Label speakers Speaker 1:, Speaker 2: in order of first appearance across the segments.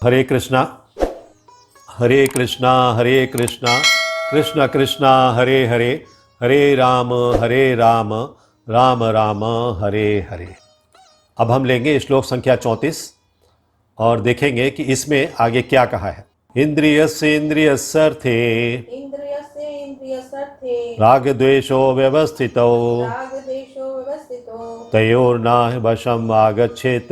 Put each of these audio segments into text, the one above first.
Speaker 1: हरे कृष्णा हरे कृष्णा हरे कृष्णा कृष्ण कृष्णा हरे हरे हरे राम राम राम हरे हरे। अब हम लेंगे श्लोक संख्या 34 और देखेंगे कि इसमें आगे क्या कहा है। इंद्रियस्य इंद्रियस्यर्थे राग द्वेषो व्यवस्थितो तयोर्न वशम आगच्छेत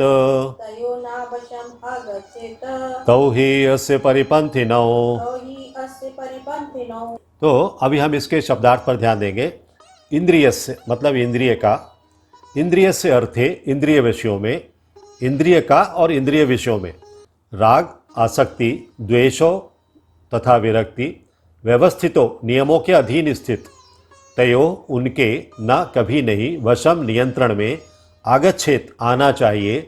Speaker 1: तौ हि अस्य परिपन्थिनौ। तो अभी हम इसके शब्दार्थ पर ध्यान देंगे। इंद्रियस्य मतलब इंद्रिय का, इंद्रियस्य अर्थे इंद्रिय विषयों में, इंद्रिय का और इंद्रिय विषयों में राग आसक्ति द्वेषो तथा विरक्ति व्यवस्थितो नियमों के अधीन स्थित तयो उनके न कभी नहीं वशम नियंत्रण में आगच्छेत आना चाहिए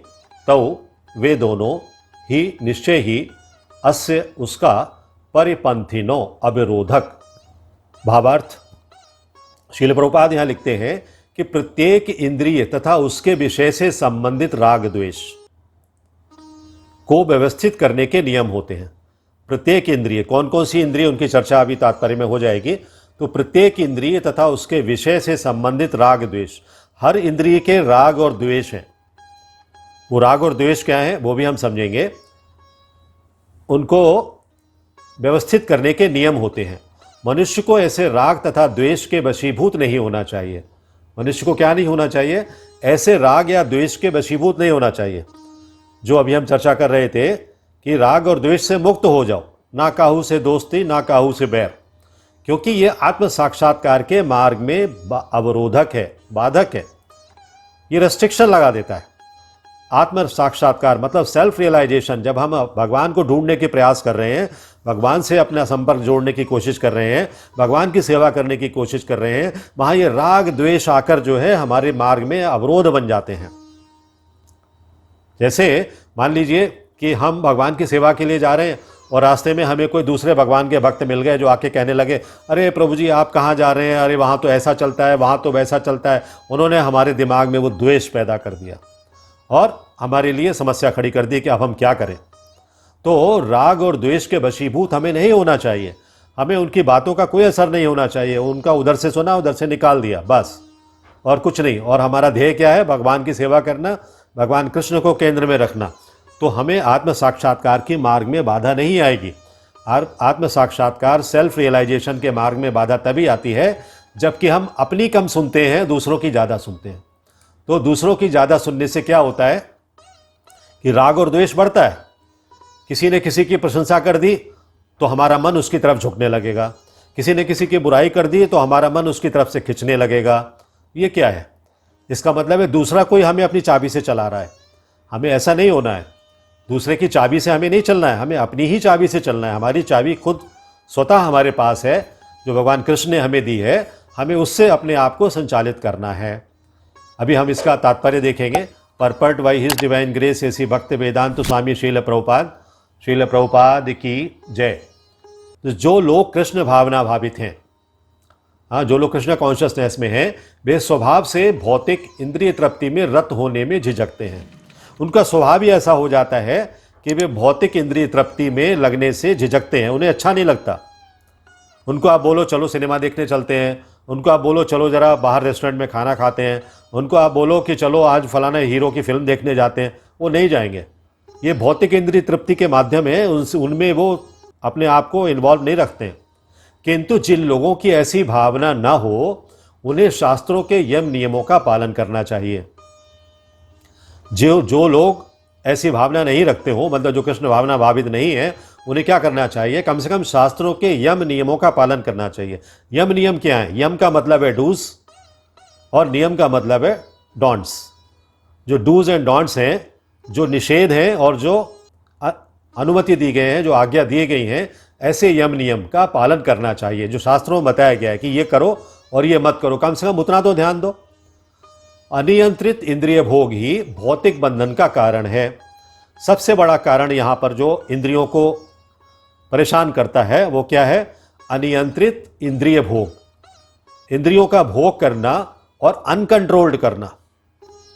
Speaker 1: तौ वे दोनों ही निश्चय ही अस्य उसका परिपंथिनो अविरोधक। भावार्थ श्रील प्रभुपाद यहाँ लिखते हैं कि प्रत्येक इंद्रिय तथा उसके विषय से संबंधित राग द्वेष को व्यवस्थित करने के नियम होते हैं। प्रत्येक इंद्रिय, कौन कौन सी इंद्रिय, उनकी चर्चा अभी तात्पर्य में हो जाएगी। तो प्रत्येक इंद्रिय तथा उसके विषय से संबंधित राग द्वेष, हर इंद्रिय के राग और द्वेष हैं। वो राग और द्वेष क्या है वो भी हम समझेंगे। उनको व्यवस्थित करने के नियम होते हैं। मनुष्य को ऐसे राग तथा द्वेष के वशीभूत नहीं होना चाहिए। मनुष्य को क्या नहीं होना चाहिए? ऐसे राग या द्वेष के वशीभूत नहीं होना चाहिए। जो अभी हम चर्चा कर रहे थे कि राग और द्वेष से मुक्त हो जाओ, ना काहू से दोस्ती ना काहू से बैर, क्योंकि ये आत्म साक्षात्कार के मार्ग में अवरोधक है, बाधक है। ये रेस्ट्रिक्शन लगा देता है। आत्म साक्षात्कार मतलब सेल्फ रियलाइजेशन, जब हम भगवान को ढूंढने के प्रयास कर रहे हैं, भगवान से अपना संपर्क जोड़ने की कोशिश कर रहे हैं, भगवान की सेवा करने की कोशिश कर रहे हैं, वहाँ ये राग द्वेष आकर जो है हमारे मार्ग में अवरोध बन जाते हैं। जैसे मान लीजिए कि हम भगवान की सेवा के लिए जा रहे हैं और रास्ते में हमें कोई दूसरे भगवान के भक्त मिल गए जो आके कहने लगे, अरे प्रभु जी आप कहाँ जा रहे हैं, अरे वहाँ तो ऐसा चलता है, वहाँ तो वैसा चलता है। उन्होंने हमारे दिमाग में वो द्वेष पैदा कर दिया और हमारे लिए समस्या खड़ी कर दी कि अब हम क्या करें। तो राग और द्वेष के वशीभूत हमें नहीं होना चाहिए। हमें उनकी बातों का कोई असर नहीं होना चाहिए। उनका उधर से सुना उधर से निकाल दिया, बस, और कुछ नहीं। और हमारा ध्येय क्या है? भगवान की सेवा करना, भगवान कृष्ण को केंद्र में रखना। तो हमें आत्म साक्षात्कार के मार्ग में बाधा नहीं आएगी। आत्म साक्षात्कार सेल्फ रियलाइजेशन के मार्ग में बाधा तभी आती है जबकि हम अपनी कम सुनते हैं, दूसरों की ज़्यादा सुनते हैं। तो दूसरों की ज़्यादा सुनने से क्या होता है कि राग और द्वेष बढ़ता है। किसी ने किसी की प्रशंसा कर दी तो हमारा मन उसकी तरफ झुकने लगेगा, किसी ने किसी की बुराई कर दी तो हमारा मन उसकी तरफ से खिंचने लगेगा। ये क्या है? इसका मतलब है दूसरा कोई हमें अपनी चाबी से चला रहा है। हमें ऐसा नहीं होना है। दूसरे की चाबी से हमें नहीं चलना है, हमें अपनी ही चाबी से चलना है। हमारी चाबी खुद स्वतः हमारे पास है, जो भगवान कृष्ण ने हमें दी है। हमें उससे अपने आप को संचालित करना है। अभी हम इसका तात्पर्य देखेंगे। परपर्ट बाई हिज डिवाइन ग्रेस ऐसी भक्त वेदांत स्वामी श्रील प्रभुपाद की जय। तो जो लोग कृष्ण भावना भावित हैं, हाँ, जो लोग कृष्ण कॉन्शियसनेस में हैं, वे स्वभाव से भौतिक इंद्रिय तृप्ति में रत होने में झिझकते हैं। उनका स्वभाव ही ऐसा हो जाता है कि वे भौतिक इंद्रिय तृप्ति में लगने से झिझकते हैं। उन्हें अच्छा नहीं लगता। उनको आप बोलो चलो सिनेमा देखने चलते हैं, उनको आप बोलो चलो ज़रा बाहर रेस्टोरेंट में खाना खाते हैं, उनको आप बोलो कि चलो आज फलाना हीरो की फिल्म देखने जाते हैं, वो नहीं जाएंगे। ये भौतिक इंद्रिय तृप्ति के माध्यम है, उनमें वो अपने आप को इन्वॉल्व नहीं रखते हैं। किंतु जिन लोगों की ऐसी भावना ना हो, उन्हें शास्त्रों के यम नियमों का पालन करना चाहिए। जो लोग ऐसी भावना नहीं रखते हो, मतलब जो कृष्ण भावना भावित नहीं है, उन्हें क्या करना चाहिए? कम से कम शास्त्रों के यम नियमों का पालन करना चाहिए। यम नियम क्या है? यम का मतलब है डूज और नियम का मतलब है डोंट्स। जो डूज एंड डोंट्स हैं, जो निषेध हैं और जो अनुमति दी गए हैं, जो आज्ञा दी गई हैं, ऐसे यम नियम का पालन करना चाहिए जो शास्त्रों में बताया गया है कि ये करो और ये मत करो। कम से कम उतना तो ध्यान दो। अनियंत्रित इंद्रिय भोग ही भौतिक बंधन का कारण है। सबसे बड़ा कारण यहाँ पर जो इंद्रियों को परेशान करता है वो क्या है? अनियंत्रित इंद्रिय भोग। इंद्रियों का भोग करना और अनकंट्रोल्ड करना।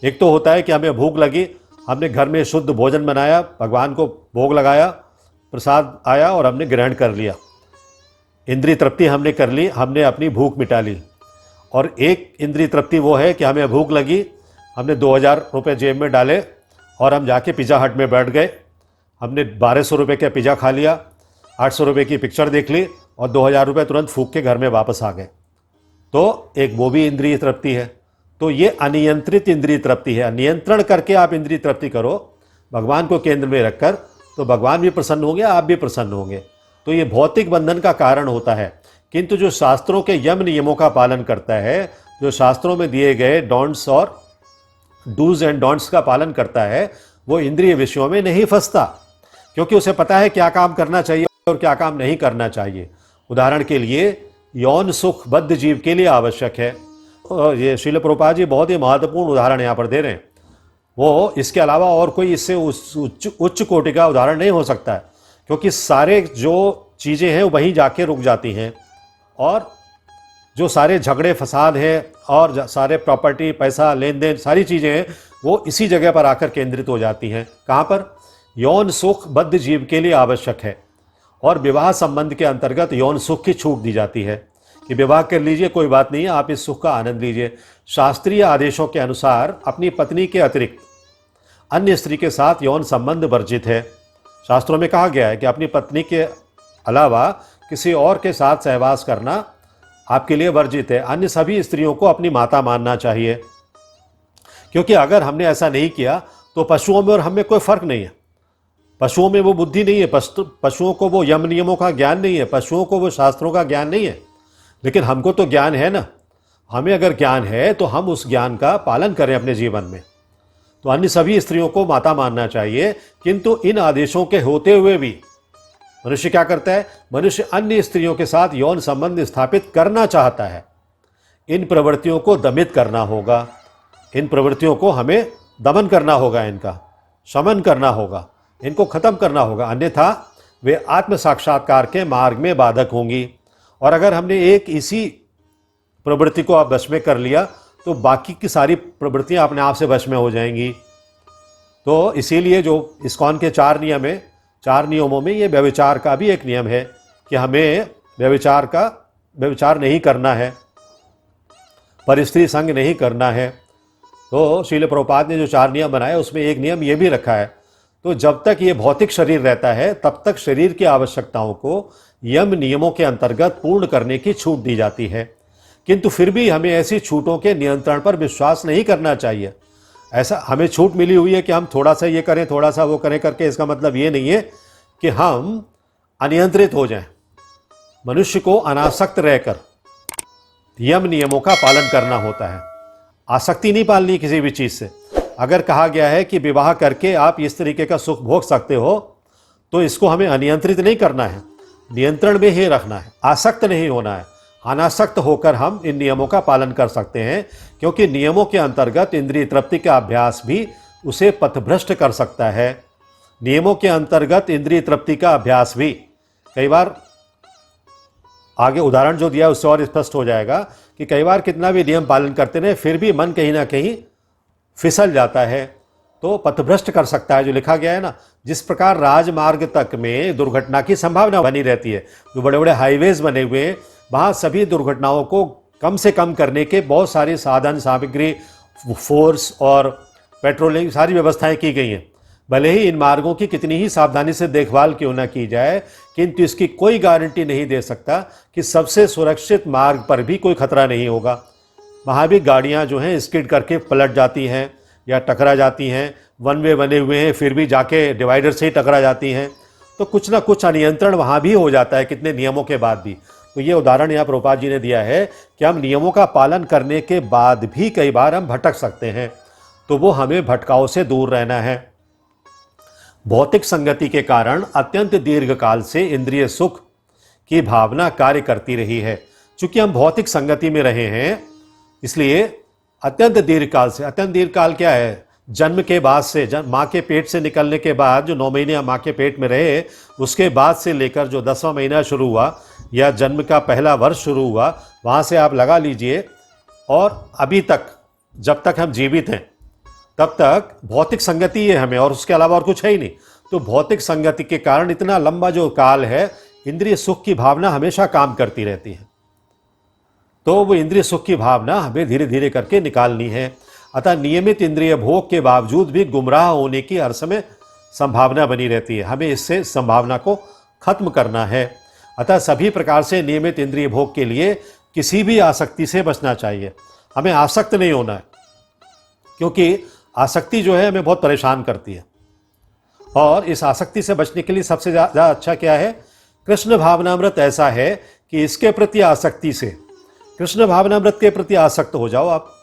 Speaker 1: एक तो होता है कि हमें भूख लगी, हमने घर में शुद्ध भोजन बनाया, भगवान को भोग लगाया, प्रसाद आया और हमने ग्रहण कर लिया। इंद्रिय तृप्ति हमने कर ली, हमने अपनी भूख मिटा ली। और एक इंद्रिय तृप्ति वो है कि हमें भूख लगी, हमने 2000 रुपये जेब में डाले और हम जाके पिज़्ज़ा हट में बैठ गए। हमने 1200 रुपये का पिज़्ज़ा खा लिया, 800 रुपये की पिक्चर देख ली और 2000 रुपये तुरंत फूंक के घर में वापस आ गए। तो एक वो भी इंद्रिय तृप्ति है। तो ये अनियंत्रित इंद्रिय तृप्ति है। नियंत्रण करके आप इंद्रिय तृप्ति करो भगवान को केंद्र में रखकर, तो भगवान भी प्रसन्न होंगे, आप भी प्रसन्न होंगे। तो ये भौतिक बंधन का कारण होता है। किंतु जो शास्त्रों के यम नियमों का पालन करता है, जो शास्त्रों में दिए गए डोंट्स और डूज एंड डोंट्स का पालन करता है, वो इंद्रिय विषयों में नहीं फंसता, क्योंकि उसे पता है क्या काम करना चाहिए और क्या काम नहीं करना चाहिए। उदाहरण के लिए यौन सुख बद्ध जीव के लिए आवश्यक है। और ये श्रील प्रभुपाद जी बहुत ही महत्वपूर्ण उदाहरण यहाँ पर दे रहे हैं। वो इसके अलावा और कोई इससे उच्च कोटि का उदाहरण नहीं हो सकता है, क्योंकि सारे जो चीज़ें हैं वहीं जाके रुक जाती हैं, और जो सारे झगड़े फसाद हैं और सारे प्रॉपर्टी, पैसा, लेन देन, सारी चीज़ें हैं वो इसी जगह पर आकर केंद्रित हो जाती हैं। कहाँ पर? यौन सुख बद्ध जीव के लिए आवश्यक है, और विवाह संबंध के अंतर्गत यौन सुख की छूट दी जाती है कि विवाह कर लीजिए, कोई बात नहीं है, आप इस सुख का आनंद लीजिए। शास्त्रीय आदेशों के अनुसार अपनी पत्नी के अतिरिक्त अन्य स्त्री के साथ यौन संबंध वर्जित है। शास्त्रों में कहा गया है कि अपनी पत्नी के अलावा किसी और के साथ सहवास करना आपके लिए वर्जित है। अन्य सभी स्त्रियों को अपनी माता मानना चाहिए, क्योंकि अगर हमने ऐसा नहीं किया तो पशुओं में और हम में कोई फर्क नहीं है। पशुओं में वो बुद्धि नहीं है, पशुओं को वो यम नियमों का ज्ञान नहीं है, पशुओं को वो शास्त्रों का ज्ञान नहीं है, लेकिन हमको तो ज्ञान है ना। हमें अगर ज्ञान है तो हम उस ज्ञान का पालन करें अपने जीवन में। तो अन्य सभी स्त्रियों को माता मानना चाहिए, किंतु इन आदेशों के होते हुए भी मनुष्य क्या करता है? मनुष्य अन्य स्त्रियों के साथ यौन संबंध स्थापित करना चाहता है। इन प्रवृत्तियों को दमित करना होगा, इन प्रवृत्तियों को हमें दमन करना होगा, इनका शमन करना होगा, इनको खत्म करना होगा, अन्यथा वे आत्म साक्षात्कार के मार्ग में बाधक होंगी। और अगर हमने एक इसी प्रवृत्ति को आप वश में कर लिया तो बाकी की सारी प्रवृत्तियां अपने आप से वश में हो जाएंगी। तो इसीलिए जो इस्कॉन के 4 नियम है, 4 नियमों में ये व्यभिचार का भी एक नियम है कि हमें व्यभिचार नहीं करना है, परिस्त्री संग नहीं करना है। तो श्रील प्रभुपाद ने जो 4 नियम बनाए उसमें एक नियम ये भी रखा है। तो जब तक ये भौतिक शरीर रहता है तब तक शरीर की आवश्यकताओं को यम नियमों के अंतर्गत पूर्ण करने की छूट दी जाती है, किंतु फिर भी हमें ऐसी छूटों के नियंत्रण पर विश्वास नहीं करना चाहिए। ऐसा हमें छूट मिली हुई है कि हम थोड़ा सा ये करें, थोड़ा सा वो करें करके, इसका मतलब ये नहीं है कि हम अनियंत्रित हो जाएं। मनुष्य को अनासक्त रहकर यम नियमों का पालन करना होता है, आसक्ति नहीं पालनी किसी भी चीज़ से। अगर कहा गया है कि विवाह करके आप इस तरीके का सुख भोग सकते हो, तो इसको हमें अनियंत्रित नहीं करना है, नियंत्रण में ही रखना है, आसक्त नहीं होना है। अनासक्त होकर हम इन नियमों का पालन कर सकते हैं, क्योंकि नियमों के अंतर्गत इंद्रिय तृप्ति का अभ्यास भी उसे पथभ्रष्ट कर सकता है। नियमों के अंतर्गत इंद्रिय तृप्ति का अभ्यास भी, कई बार आगे उदाहरण जो दिया उससे और स्पष्ट हो जाएगा कि कई बार कितना भी नियम पालन करते रहे फिर भी मन कहीं ना कहीं फिसल जाता है, तो पथभ्रष्ट कर सकता है। जो लिखा गया है ना, जिस प्रकार राजमार्ग तक में दुर्घटना की संभावना बनी रहती है, जो बड़े बड़े हाईवेज बने हुए हैं वहाँ सभी दुर्घटनाओं को कम से कम करने के बहुत सारे साधन सामग्री, फोर्स और पेट्रोलिंग सारी व्यवस्थाएं की गई हैं। भले ही इन मार्गों की कितनी ही सावधानी से देखभाल क्यों न की जाए, किंतु इसकी कोई गारंटी नहीं दे सकता कि सबसे सुरक्षित मार्ग पर भी कोई खतरा नहीं होगा। वहाँ भी गाड़ियाँ जो हैं स्किड करके पलट जाती हैं या टकरा जाती हैं, वन वे बने हुए हैं फिर भी जाके डिवाइडर से ही टकरा जाती हैं। तो कुछ ना कुछ अनियंत्रण वहाँ भी हो जाता है कितने नियमों के बाद भी। तो ये उदाहरण यहाँ प्रभुपाद जी ने दिया है कि हम नियमों का पालन करने के बाद भी कई बार हम भटक सकते हैं, तो वो हमें भटकाव से दूर रहना है। भौतिक संगति के कारण अत्यंत दीर्घ काल से इंद्रिय सुख की भावना कार्य करती रही है। चूंकि हम भौतिक संगति में रहे हैं इसलिए अत्यंत दीर्घ काल से, अत्यंत दीर्घ काल क्या है? जन्म के बाद से, माँ के पेट से निकलने के बाद जो 9 महीने माँ के पेट में रहे उसके बाद से लेकर जो 10वां महीना शुरू हुआ या जन्म का पहला वर्ष शुरू हुआ, वहाँ से आप लगा लीजिए और अभी तक जब तक हम जीवित हैं तब तक भौतिक संगति है हमें, और उसके अलावा और कुछ है ही नहीं। तो भौतिक संगति के कारण इतना लंबा जो काल है, इंद्रिय सुख की भावना हमेशा काम करती रहती है। तो वो इंद्रिय सुख की भावना हमें धीरे धीरे करके निकालनी है। अतः नियमित इंद्रिय भोग के बावजूद भी गुमराह होने की हर समय संभावना बनी रहती है। हमें इससे संभावना को खत्म करना है। अतः सभी प्रकार से नियमित इंद्रिय भोग के लिए किसी भी आसक्ति से बचना चाहिए। हमें आसक्त नहीं होना है, क्योंकि आसक्ति जो है हमें बहुत परेशान करती है। और इस आसक्ति से बचने के लिए सबसे ज़्यादा अच्छा क्या है? कृष्ण भावनामृत ऐसा है कि इसके प्रति आसक्ति से, कृष्ण भावनामृत के प्रति आसक्त हो जाओ आप,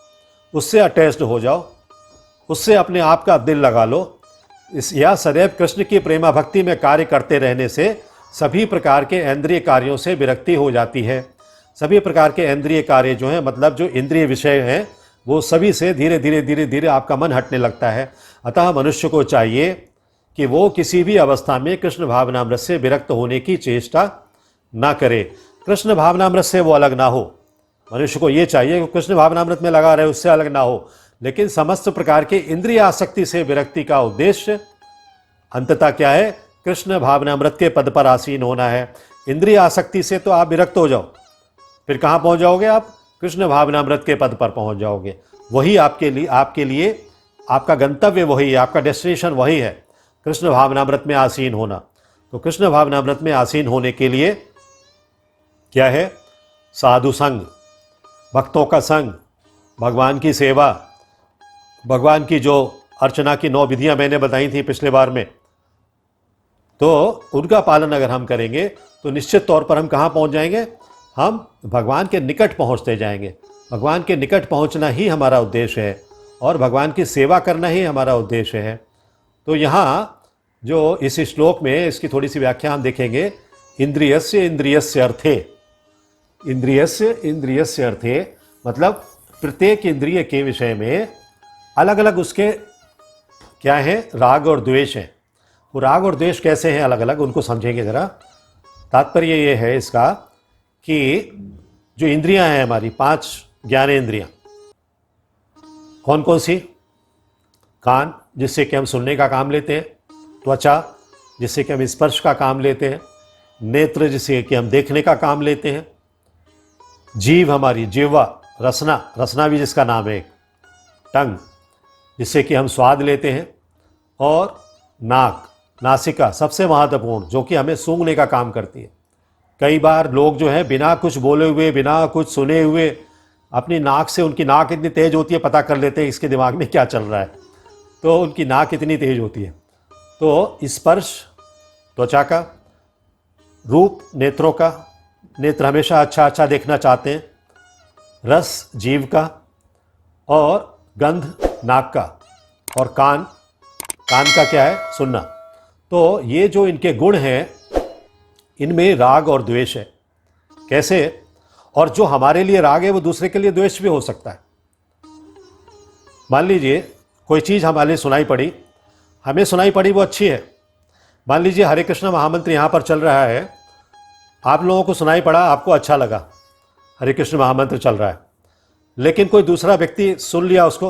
Speaker 1: उससे अटैच्ड हो जाओ, उससे अपने आप का दिल लगा लो। या सदैव कृष्ण की प्रेमा भक्ति में कार्य करते रहने से सभी प्रकार के इंद्रिय कार्यों से विरक्ति हो जाती है। सभी प्रकार के इंद्रिय कार्य जो हैं, मतलब जो इंद्रिय विषय हैं, वो सभी से धीरे धीरे धीरे धीरे आपका मन हटने लगता है। अतः मनुष्य को चाहिए कि वो किसी भी अवस्था में कृष्ण भावनामृत से विरक्त होने की चेष्टा ना करे। कृष्ण भावनामृत से वो अलग ना हो। मनुष्य को ये चाहिए कि कृष्ण भावनामृत में लगा रहे, उससे अलग ना हो, लेकिन समस्त प्रकार के इंद्रिय आसक्ति से विरक्ति का उद्देश्य अंततः क्या है? कृष्ण भावनामृत के पद पर आसीन होना है। इंद्रिय आसक्ति से तो आप विरक्त हो जाओ, फिर कहाँ पहुँच जाओगे आप? कृष्ण भावनामृत के पद पर पहुँच जाओगे। वही आपके लिए आपका गंतव्य वही है, आपका डेस्टिनेशन वही है, कृष्ण भावनामृत में आसीन होना। तो कृष्ण भावनामृत में आसीन होने के लिए क्या है? साधु संग, भक्तों का संग, भगवान की सेवा, भगवान की जो अर्चना की 9 विधियां मैंने बताई थी पिछले बार में, तो उनका पालन अगर हम करेंगे तो निश्चित तौर पर हम कहाँ पहुँच जाएंगे? हम भगवान के निकट पहुँचते जाएंगे। भगवान के निकट पहुँचना ही हमारा उद्देश्य है और भगवान की सेवा करना ही हमारा उद्देश्य है। तो यहाँ जो इस श्लोक में इसकी थोड़ी सी व्याख्या हम देखेंगे। इंद्रियस्य इंद्रियस्य अर्थे, इंद्रियस्य इंद्रियस्य अर्थे मतलब प्रत्येक इंद्रिय के विषय में अलग अलग उसके क्या है? राग और द्वेष है। वो राग और द्वेष कैसे हैं अलग अलग, उनको समझेंगे ज़रा। तात्पर्य ये है इसका कि जो इंद्रियां हैं हमारी 5 ज्ञानेंद्रियां, कौन कौन सी? कान, जिससे कि हम सुनने का काम लेते हैं। त्वचा, जिससे कि हम स्पर्श का काम लेते हैं। नेत्र, जिससे कि हम देखने का काम लेते हैं। जीभ हमारी, जिह्वा, रसना, रसना भी जिसका नाम है, टंग, जिससे कि हम स्वाद लेते हैं। और नाक, नासिका सबसे महत्वपूर्ण, जो कि हमें सूंघने का काम करती है। कई बार लोग जो है बिना कुछ बोले हुए, बिना कुछ सुने हुए अपनी नाक से, उनकी नाक इतनी तेज़ होती है, पता कर लेते हैं इसके दिमाग में क्या चल रहा है। तो उनकी नाक इतनी तेज़ होती है। तो स्पर्श त्वचा का, रूप नेत्रों का, नेत्र हमेशा अच्छा अच्छा देखना चाहते हैं। रस जीव का, और गंध नाक का, और कान, कान का क्या है? सुनना। तो ये जो इनके गुण हैं, इनमें राग और द्वेष है। कैसे? और जो हमारे लिए राग है वो दूसरे के लिए द्वेष भी हो सकता है। मान लीजिए कोई चीज़ हमारे सुनाई पड़ी, हमें सुनाई पड़ी वो अच्छी है। मान लीजिए हरे कृष्ण महामंत्र यहाँ पर चल रहा है, आप लोगों को सुनाई पड़ा, आपको अच्छा लगा, हरे कृष्ण महामंत्र चल रहा है। लेकिन कोई दूसरा व्यक्ति सुन लिया उसको,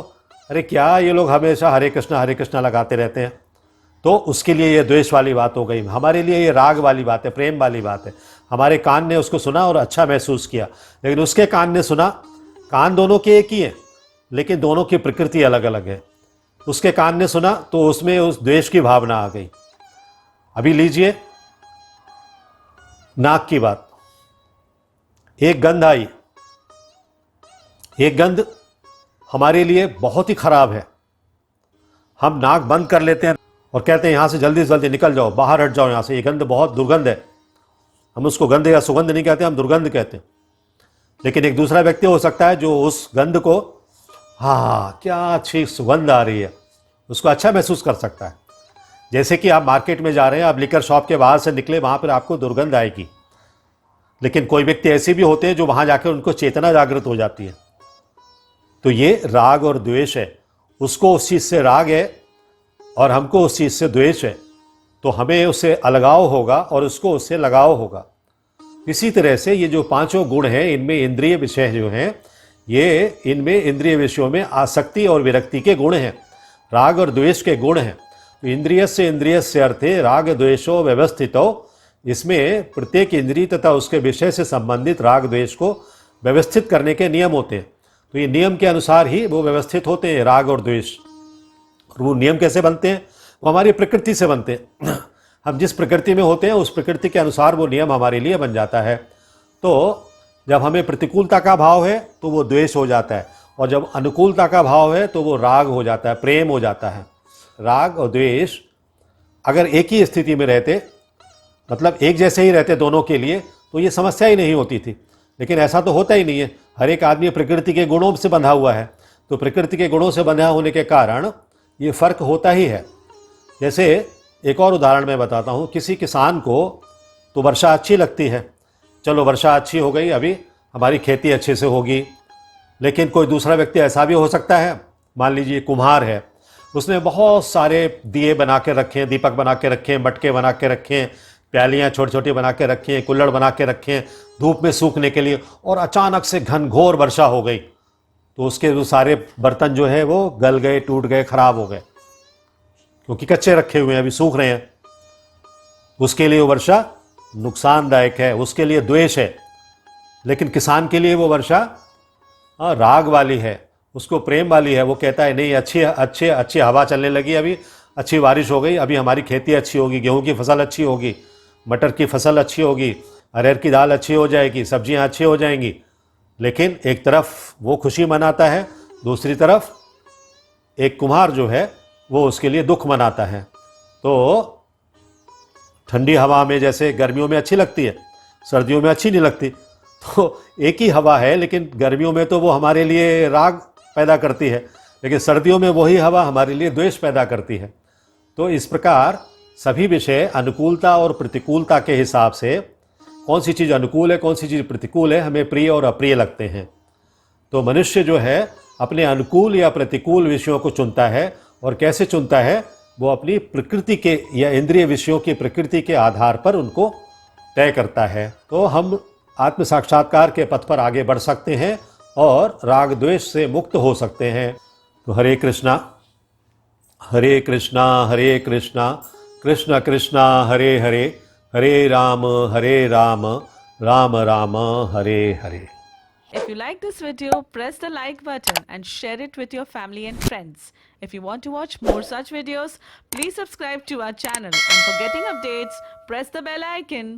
Speaker 1: अरे क्या ये लोग हमेशा हरे कृष्णा लगाते रहते हैं, तो उसके लिए ये द्वेष वाली बात हो गई। हमारे लिए ये राग वाली बात है, प्रेम वाली बात है। हमारे कान ने उसको सुना और अच्छा महसूस किया, लेकिन उसके कान ने सुना, कान दोनों के एक ही हैं, लेकिन दोनों की प्रकृति अलग अलग है। उसके कान ने सुना तो उसमें उस द्वेष की भावना आ गई। अभी लीजिए नाक की बात, एक गंध आई, एक गंध हमारे लिए बहुत ही खराब है। हम नाक बंद कर लेते हैं और कहते हैं यहाँ से जल्दी से जल्दी निकल जाओ, बाहर हट जाओ यहाँ से, ये गंध बहुत दुर्गंध है। हम उसको गंध या सुगंध नहीं कहते, हम दुर्गंध कहते हैं। लेकिन एक दूसरा व्यक्ति हो सकता है जो उस गंध को, हाँ क्या अच्छी सुगंध आ रही है, उसको अच्छा महसूस कर सकता है। जैसे कि आप मार्केट में जा रहे हैं, आप लिकर शॉप के बाहर से निकले, वहाँ पर आपको दुर्गंध आएगी। लेकिन कोई व्यक्ति ऐसे भी होते हैं जो वहाँ जाकर उनको चेतना जागृत हो जाती है। तो ये राग और द्वेष है। उसको उस चीज़ से राग है और हमको उस चीज़ से द्वेष है, तो हमें उससे अलगाव होगा और उसको उससे लगाव होगा। इसी तरह से ये जो 5 गुण हैं, इनमें इंद्रिय विषय जो हैं, ये इनमें इंद्रिय विषयों में आसक्ति और विरक्ति के गुण हैं। राग और द्वेष के गुण हैं। तो इंद्रियस्य इंद्रियस्य अर्थे राग द्वेषो व्यवस्थितो, इसमें प्रत्येक इंद्रिय तथा उसके विषय से संबंधित राग द्वेष को व्यवस्थित करने के नियम होते हैं। तो ये नियम के अनुसार ही वो व्यवस्थित होते हैं, राग और द्वेष। और वो नियम कैसे बनते हैं? वो हमारी प्रकृति से बनते हैं। हम जिस प्रकृति में होते हैं उस प्रकृति के अनुसार वो नियम हमारे लिए बन जाता है। तो जब हमें प्रतिकूलता का भाव है तो वो द्वेष हो जाता है, और जब अनुकूलता का भाव है तो वो राग हो जाता है, प्रेम हो जाता है। राग और द्वेष अगर एक ही स्थिति में रहते, मतलब एक जैसे ही रहते दोनों के लिए, तो ये समस्या ही नहीं होती थी। लेकिन ऐसा तो होता ही नहीं है। हर एक आदमी प्रकृति के गुणों से बंधा हुआ है, तो प्रकृति के गुणों से बंधा होने के कारण ये फर्क होता ही है। जैसे एक और उदाहरण मैं बताता हूँ। किसी किसान को तो वर्षा अच्छी लगती है, चलो वर्षा अच्छी हो गई, अभी हमारी खेती अच्छे से होगी। लेकिन कोई दूसरा व्यक्ति ऐसा भी हो सकता है, मान लीजिए कुम्हार है, उसने बहुत सारे दिए बना के रखे हैं, दीपक बना के रखे हैं, मटके बना के रखे हैं, प्यालियाँ छोटी छोटी बना के रखी हैं, कुल्हड़ बना के रखे हैं धूप में सूखने के लिए, और अचानक से घनघोर वर्षा हो गई तो उसके वो सारे बर्तन जो है वो गल गए, टूट गए, खराब हो गए, क्योंकि कच्चे रखे हुए हैं, अभी सूख रहे हैं। उसके लिए वो वर्षा नुकसानदायक है, उसके लिए द्वेष है। लेकिन किसान के लिए वो वर्षा राग वाली है, उसको प्रेम वाली है। वो कहता है नहीं, अच्छी हवा चलने लगी, अभी अच्छी बारिश हो गई, अभी हमारी खेती अच्छी होगी, गेहूं की फसल अच्छी होगी, मटर की फसल अच्छी होगी, अरहर की दाल अच्छी हो जाएगी, सब्जियां अच्छी हो जाएंगी। लेकिन एक तरफ वो खुशी मनाता है, दूसरी तरफ एक कुम्हार जो है वो उसके लिए दुख मनाता है। तो ठंडी हवा में जैसे गर्मियों में अच्छी लगती है, सर्दियों में अच्छी नहीं लगती। तो एक ही हवा है, लेकिन गर्मियों में तो वो हमारे लिए राग पैदा करती है, लेकिन सर्दियों में वही हवा हमारे लिए द्वेष पैदा करती है। तो इस प्रकार सभी विषय अनुकूलता और प्रतिकूलता के हिसाब से कौन सी चीज़ अनुकूल है, कौन सी चीज़ प्रतिकूल है, हमें प्रिय और अप्रिय लगते हैं। तो मनुष्य जो है अपने अनुकूल या प्रतिकूल विषयों को चुनता है, और कैसे चुनता है? वो अपनी प्रकृति के या इंद्रिय विषयों की प्रकृति के आधार पर उनको तय करता है। तो हम आत्म साक्षात्कार के पथ पर आगे बढ़ सकते हैं और राग द्वेष से मुक्त हो सकते हैं। तो हरे कृष्णा हरे कृष्णा कृष्ण कृष्ण हरे हरे, हरे Ram Ram Ram Hare Hare.
Speaker 2: If you like this video, press the like button and share it with your family and friends. If you want to watch more such videos, please subscribe to our channel, and for getting updates, press the bell icon.